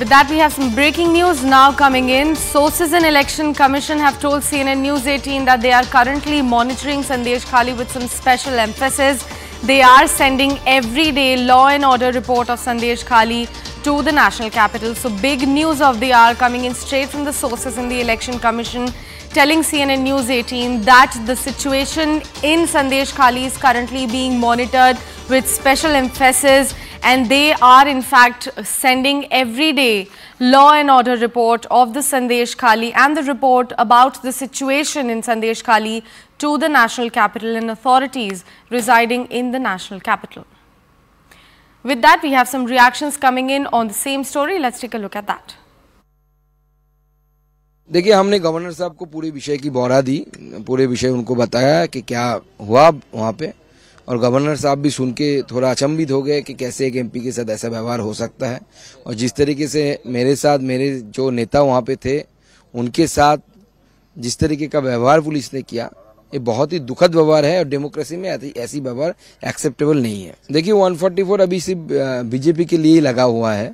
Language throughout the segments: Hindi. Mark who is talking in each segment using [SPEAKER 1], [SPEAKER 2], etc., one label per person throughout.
[SPEAKER 1] With that, we have some breaking news now coming in. Sources in Election Commission have told CNN News 18 that they are currently monitoring Sandesh Khali with some special emphasis. They are sending everyday law and order report of Sandesh Khali to the national capital. So big news of the hour coming in straight from the sources in the Election Commission, telling CNN News 18 that the situation in Sandesh Khali is currently being monitored with special emphasis, and they are in fact sending everyday law and order report of the Sandesh Khali and the report about the situation in Sandesh Khali to the national capital and authorities residing in the national capital. With that, we have some reactions coming in on the same story. Let's take a look at that.
[SPEAKER 2] देखिए, हमने गवर्नर साहब को पूरे विषय की बौरा दी, पूरे विषय उनको बताया कि क्या हुआ वहाँ पे, और गवर्नर साहब भी सुन के थोड़ा अचंभित हो गए कि कैसे एक एमपी के साथ ऐसा व्यवहार हो सकता है। और जिस तरीके से मेरे साथ मेरे जो नेता वहाँ पे थे उनके साथ जिस तरीके का व्यवहार पुलिस ने किया, ये बहुत ही दुखद व्यवहार है और डेमोक्रेसी में ऐसी व्यवहार एक्सेप्टेबल नहीं है। देखिए, 144 अभी सिर्फ बीजेपी के लिए ही लगा हुआ है,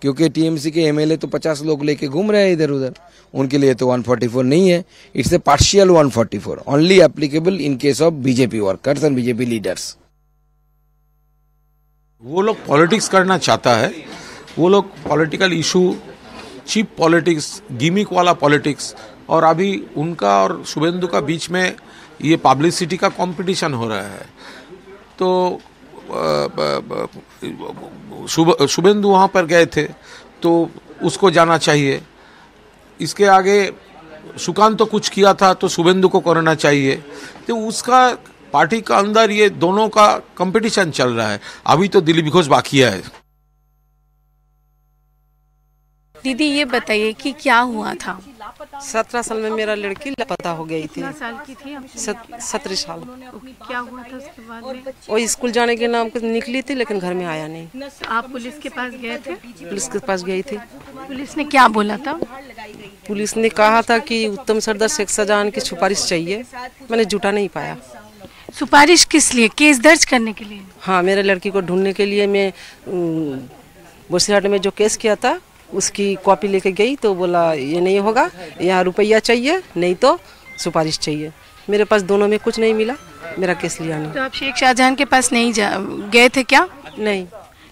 [SPEAKER 2] क्योंकि टीएमसी के एमएलए तो 50 लोग लेके घूम रहे हैं इधर उधर, उनके लिए तो 144 नहीं है। It's a partial 144, only applicable in case of BJP workers and BJP leaders.
[SPEAKER 3] वो लोग पॉलिटिक्स करना चाहता है, वो लोग political issue, cheap politics, gimmick वाला पॉलिटिक्स, और अभी उनका और शुभेंदु का बीच में ये पब्लिसिटी का कंपटीशन हो रहा है। तो शुभेंदु वहाँ पर गए थे तो उसको जाना चाहिए। इसके आगे सुकांत तो कुछ किया था तो शुभेंदु को करना चाहिए। तो उसका पार्टी का अंदर ये दोनों का कंपटीशन चल रहा है। अभी तो दिलीप घोष बाकी है।
[SPEAKER 4] दीदी, ये बताइए कि क्या हुआ था?
[SPEAKER 5] 17 साल में मेरा लड़की लापता हो गई थी।
[SPEAKER 4] कितना साल की थी?
[SPEAKER 5] 17 साल।
[SPEAKER 4] क्या हुआ था उसके बाद में?
[SPEAKER 5] वो स्कूल जाने के नाम पे निकली थी, लेकिन घर में आया नहीं।
[SPEAKER 4] आप पुलिस के पास गए थे?
[SPEAKER 5] पुलिस के पास गई थी।
[SPEAKER 4] पुलिस ने क्या बोला था?
[SPEAKER 5] पुलिस ने कहा था कि उत्तम सरदार शेख शाहजहां की सुपारिश चाहिए। मैंने जुटा नहीं पाया।
[SPEAKER 4] सुपारिश किस लिए? केस दर्ज करने के लिए?
[SPEAKER 5] हाँ, मेरे लड़की को ढूंढने के लिए मैं बोसीहाट में जो केस किया था उसकी कॉपी लेके गई तो बोला ये नहीं होगा, यहाँ रुपया चाहिए, नहीं तो सुपारिश चाहिए। मेरे पास दोनों में कुछ नहीं मिला, मेरा केस लिया नहीं।
[SPEAKER 4] तो आप शेख शाहजहां के पास नहीं गए थे क्या?
[SPEAKER 5] नहीं,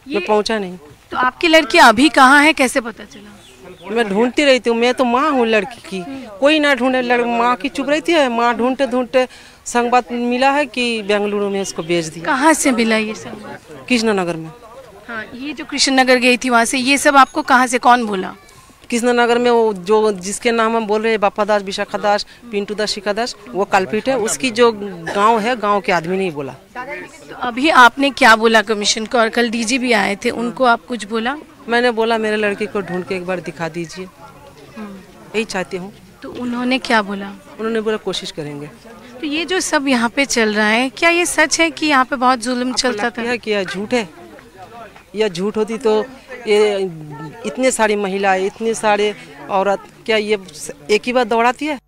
[SPEAKER 5] मैं पहुंचा नहीं।
[SPEAKER 4] तो आपकी लड़की अभी कहाँ है, कैसे पता चला?
[SPEAKER 5] मैं ढूंढती रहती हूँ, मैं तो माँ हूँ लड़की की, कोई ना ढूंढे। माँ की चुप रहती है, माँ ढूंढते ढूंढते संबाद मिला है कि बेंगलुरु में इसको भेज दिया।
[SPEAKER 4] कहाँ से मिला ये संबाद?
[SPEAKER 5] कृष्णनगर में।
[SPEAKER 4] हाँ, ये जो कृष्णनगर गई थी वहाँ से, ये सब आपको कहाँ से कौन बोला?
[SPEAKER 5] कृष्णनगर में वो जो जिसके नाम हम बोल रहे हैं, बापा दास, विशाखा दास, पिंटू दास, शिखा दास, वो कल्पित है। उसकी जो गांव है, गांव के आदमी नहीं बोला।
[SPEAKER 4] तो अभी आपने क्या बोला कमीशन को? और कल डीजी भी आए थे, उनको आप कुछ बोला?
[SPEAKER 5] मैंने बोला मेरे लड़की को ढूंढ के एक बार दिखा दीजिए, यही चाहती हूँ।
[SPEAKER 4] तो उन्होंने क्या बोला?
[SPEAKER 5] उन्होंने बोला कोशिश करेंगे।
[SPEAKER 4] तो ये जो सब यहाँ पे चल रहा है, क्या ये सच है कि यहाँ पे बहुत जुल्म चलता था?
[SPEAKER 5] क्या झूठ है? या झूठ होती तो ये इतने सारी महिलाएं, इतने सारे औरत, क्या ये एक ही बार दौड़ाती है?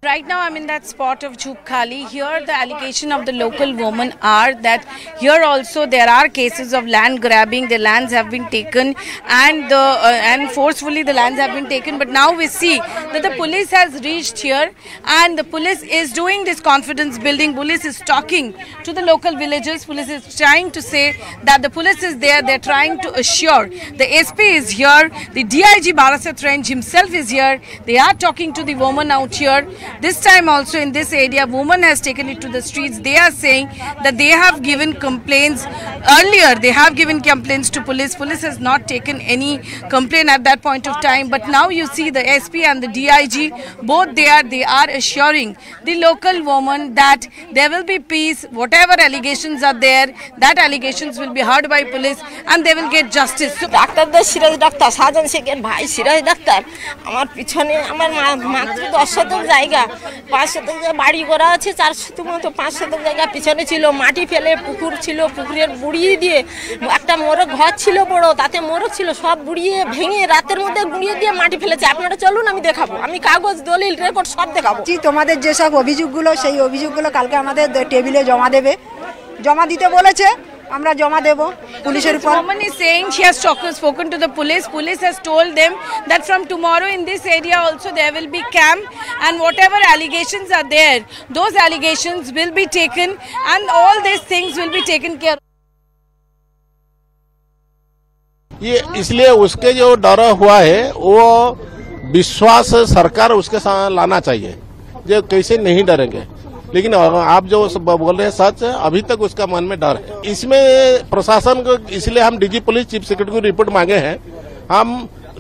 [SPEAKER 4] Right now I'm in that spot of Chuk Khali. Here the allegation of the local women are that here also there are cases of land grabbing. The lands have been taken and forcefully the lands have been taken. But now we see that the police has reached here and the police is doing this confidence building. Police is talking to the local villagers. Police is trying to say that the police is there. They're trying to assure. The SP is here. The DIG Bharasat Range himself is here. They are talking to the women out here. This time also in this area, women has taken it to the streets. They are saying that they have given complaints earlier. They have given complaints to police. Police has not taken any complaint at that point of time. But now you see the SP and the DIG, both they are assuring the local woman that there will be peace. Whatever allegations are there, that allegations will be heard by police and they will get justice.
[SPEAKER 6] Doctor the Siraj Doctor Shajan Sheikh bhai Siraj Doctor আমার পিছনে আমার মাত্র 10 শতক জায়গা 5 শতক বাড়ি করা আছে 4 শতক মতো 5 শতক জায়গা পিছনে ছিল মাটি ফেলে পুকুর ছিল পুকুরের বুড়িয়ে দিয়ে একটা মোরগ ঘর ছিল বড় তাতে মোরগ ছিল সব বুড়িয়ে ভেঙে রাতের মধ্যে গুড়িয়ে দিয়ে মাটি ফেলেছে আপনারা চলুন আমি দেখাবো আমি কাগজ দলিল রেকর্ড সব দেখাবো
[SPEAKER 7] জি তোমাদের যে সব অভিযোগগুলো সেই অভিযোগগুলো কালকে আমাদের টেবিলে জমা দেবে জমা দিতে বলেছে আমরা জমা দেব পুলিশের উপর।
[SPEAKER 4] Woman is saying she has spoken to the police. Police has told them that from tomorrow in this area also there will be camp, and whatever allegations are there, those allegations will be taken and all these things will be taken care of.
[SPEAKER 8] ये इसलिए उसके जो डर हुआ है वो विश्वास सरकार उसके साथ लाना चाहिए, जो कैसे नहीं डरेंगे। लेकिन आप जो बोल रहे हैं सच है, अभी तक उसका मन में डर है। इसमें प्रशासन को इसलिए हम डीजी पुलिस चीफ सेक्रेटरी को रिपोर्ट मांगे हैं। हम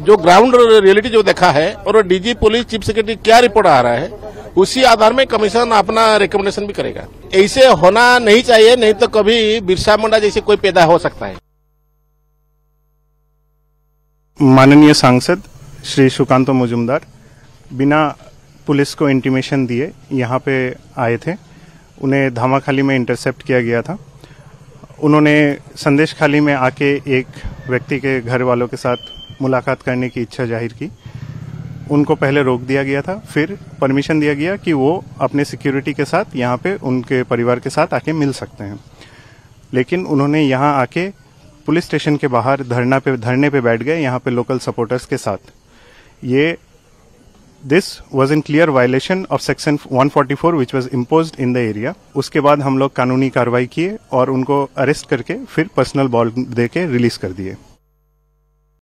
[SPEAKER 8] जो ग्राउंड रियलिटी जो देखा है और डीजी पुलिस चीफ सेक्रेटरी क्या रिपोर्ट आ रहा है, उसी आधार में कमीशन अपना रिकमेंडेशन भी करेगा। ऐसे होना नहीं चाहिए, नहीं तो कभी बिरसा मुंडा जैसे कोई पैदा हो सकता है।
[SPEAKER 9] माननीय सांसद श्री सुकांतो मुजुमदार बिना पुलिस को इंटीमेशन दिए यहाँ पे आए थे। उन्हें धामाखाली में इंटरसेप्ट किया गया था। उन्होंने संदेशखाली में आके एक व्यक्ति के घर वालों के साथ मुलाकात करने की इच्छा जाहिर की। उनको पहले रोक दिया गया था, फिर परमिशन दिया गया कि वो अपने सिक्योरिटी के साथ यहाँ पे उनके परिवार के साथ आके मिल सकते हैं। लेकिन उन्होंने यहाँ आके पुलिस स्टेशन के बाहर धरने पे बैठ गए यहाँ पे लोकल सपोर्टर्स के साथ। ये this was in clear violation of section 144 which was imposed in the area. उसके बाद हम लोग कानूनी कार्रवाई किए और उनको अरेस्ट करके फिर पर्सनल बॉन्ड दे के रिलीज कर दिए।